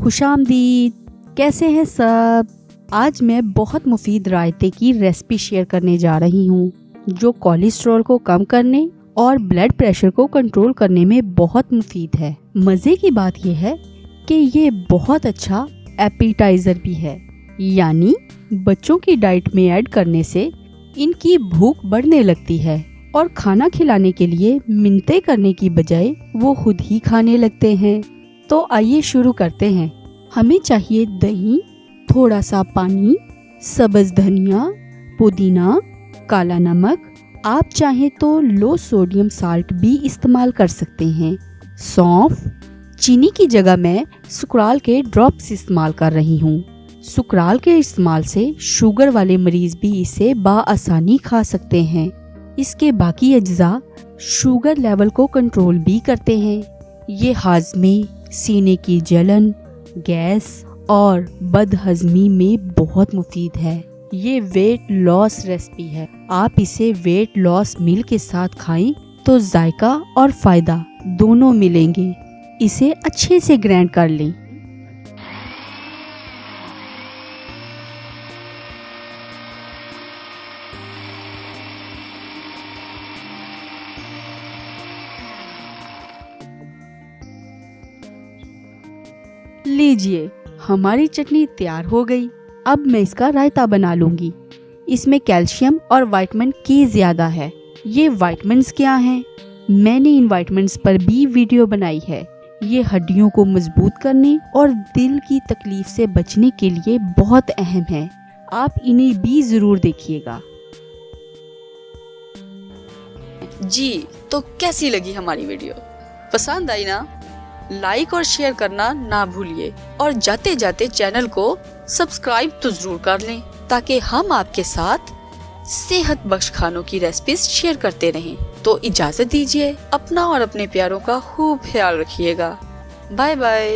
खुशामदीद। कैसे हैं सब? आज मैं बहुत मुफीद रायते की रेसिपी शेयर करने जा रही हूँ जो कोलेस्ट्रॉल को कम करने और ब्लड प्रेशर को कंट्रोल करने में बहुत मुफीद है। मज़े की बात यह है कि ये बहुत अच्छा एपिटाइज़र भी है, यानी बच्चों की डाइट में ऐड करने से इनकी भूख बढ़ने लगती है और खाना खिलाने के लिए मिन्नतें करने की बजाय वो खुद ही खाने लगते हैं। तो आइए शुरू करते हैं। हमें चाहिए दही, थोड़ा सा पानी, सब्ज़ धनिया, पुदीना, काला नमक। आप चाहें तो लो सोडियम साल्ट भी इस्तेमाल कर सकते हैं। सौंफ। चीनी की जगह मैं सुकराल के ड्रॉप्स इस्तेमाल कर रही हूँ। सुकराल के इस्तेमाल से शुगर वाले मरीज भी इसे बाआसानी खा सकते हैं। इसके बाकी अज्जा शुगर लेवल को कंट्रोल भी करते हैं। ये हाजमे, सीने की जलन, गैस और बदहजमी में बहुत मुफीद है। ये वेट लॉस रेसिपी है। आप इसे वेट लॉस मील के साथ खाएं तो जायका और फायदा दोनों मिलेंगे। इसे अच्छे से ग्राइंड कर लें। लीजिए, हमारी चटनी तैयार हो गई। अब मैं इसका रायता बना लूंगी। इसमें कैल्शियम और विटामिन की ज़्यादा है। ये विटामिन्स क्या हैं? मैंने इन विटामिन्स पर भी वीडियो बनाई है। ये हड्डियों को मजबूत करने और दिल की तकलीफ से बचने के लिए बहुत अहम है। आप इन्हें भी ज़रूर देखिएगा। जी, तो कैसी लगी हमारी वीडियो? पसंद आई ना? लाइक और शेयर करना ना भूलिए और जाते जाते चैनल को सब्सक्राइब तो जरूर कर लें ताकि हम आपके साथ सेहत बख्श खानों की रेसिपीज शेयर करते रहें। तो इजाजत दीजिए, अपना और अपने प्यारों का खूब ख्याल रखिएगा। Bye bye.